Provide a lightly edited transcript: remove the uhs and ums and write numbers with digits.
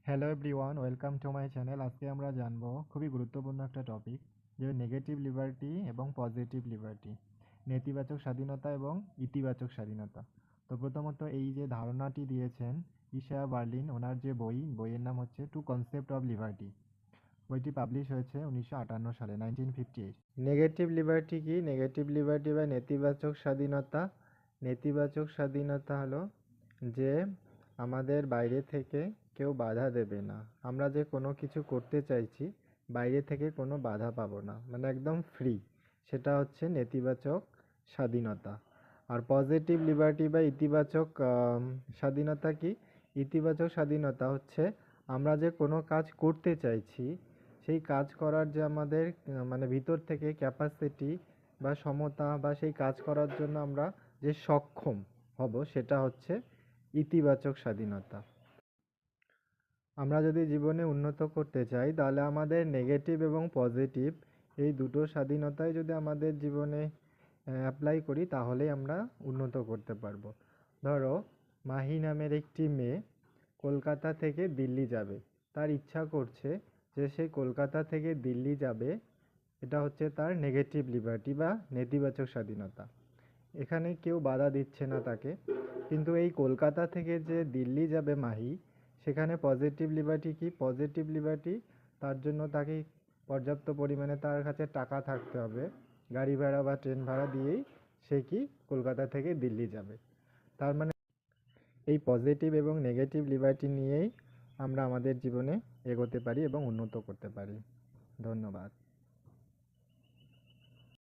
Hello everyone, welcome to my channel. আজকে আমরা জানবো খুবই গুরুত্বপূর্ণ একটা টপিক, যে নেগেটিভ লিবার্টি এবং পজিটিভ লিবার্টি, নেতিবাচক স্বাধীনতা এবং ইতিবাচক স্বাধীনতা। তো প্রথমত এই যে ধারণাটি দিয়েছেন ইশায়া বার্লিন, ওনার যে বইয়ের নাম হচ্ছে টু কনসেপ্ট অফ লিবার্টি। বইটি পাবলিশ হয়েছে 1958 সালে, 1958। নেগেটিভ লিবার্টি কি? নেগেটিভ লিবার্টি বা নেতিবাচক স্বাধীনতা, নেতিবাচক স্বাধীনতা হলো যে আমাদের বাইরে থেকে কেউ বাধা দেবে না, আমরা যে কোনো কিছু করতে চাইছি বাইরে থেকে কোনো বাধা পাবো না, মানে একদম ফ্রি, সেটা হচ্ছে নেতিবাচক স্বাধীনতা। আর পজিটিভ লিবার্টি বা ইতিবাচক স্বাধীনতা কি? ইতিবাচক স্বাধীনতা হচ্ছে আমরা যে কোনো কাজ করতে চাইছি, সেই কাজ করার যে আমাদের মানে ভিতর থেকে ক্যাপাসিটি বা সমতা, বা সেই কাজ করার জন্য আমরা যে সক্ষম হব, সেটা হচ্ছে ইতিবাচক স্বাধীনতা। আমরা যদি জীবনে উন্নত করতে চাই, তাহলে আমাদের নেগেটিভ এবং পজিটিভ এই দুটো স্বাধীনতাই যদি আমাদের জীবনে অ্যাপ্লাই করি, তাহলেই আমরা উন্নত করতে পারবো। ধরো, মাহি নামের একটি মেয়ে কলকাতা থেকে দিল্লি যাবে, তার ইচ্ছা করছে যে সে কলকাতা থেকে দিল্লি যাবে। এটা হচ্ছে তার নেগেটিভ লিবার্টি বা নেতিবাচক স্বাধীনতা। এখানে কেউ বাধা দিচ্ছে না তাকে। কিন্তু এই কলকাতা থেকে যে দিল্লি যাবে মাহি, সেখানে পজিটিভ লিবার্টি কি? পজিটিভ লিবার্টি, তার জন্য তাকে পর্যাপ্ত পরিমাণে তার কাছে টাকা থাকতে হবে, গাড়ি ভাড়া বা ট্রেন ভাড়া দিয়েই সে কি কলকাতা থেকে দিল্লি যাবে। তার মানে এই পজিটিভ এবং নেগেটিভ লিবার্টি নিয়েই আমরা আমাদের জীবনে এগোতে পারি এবং উন্নত করতে পারি। ধন্যবাদ।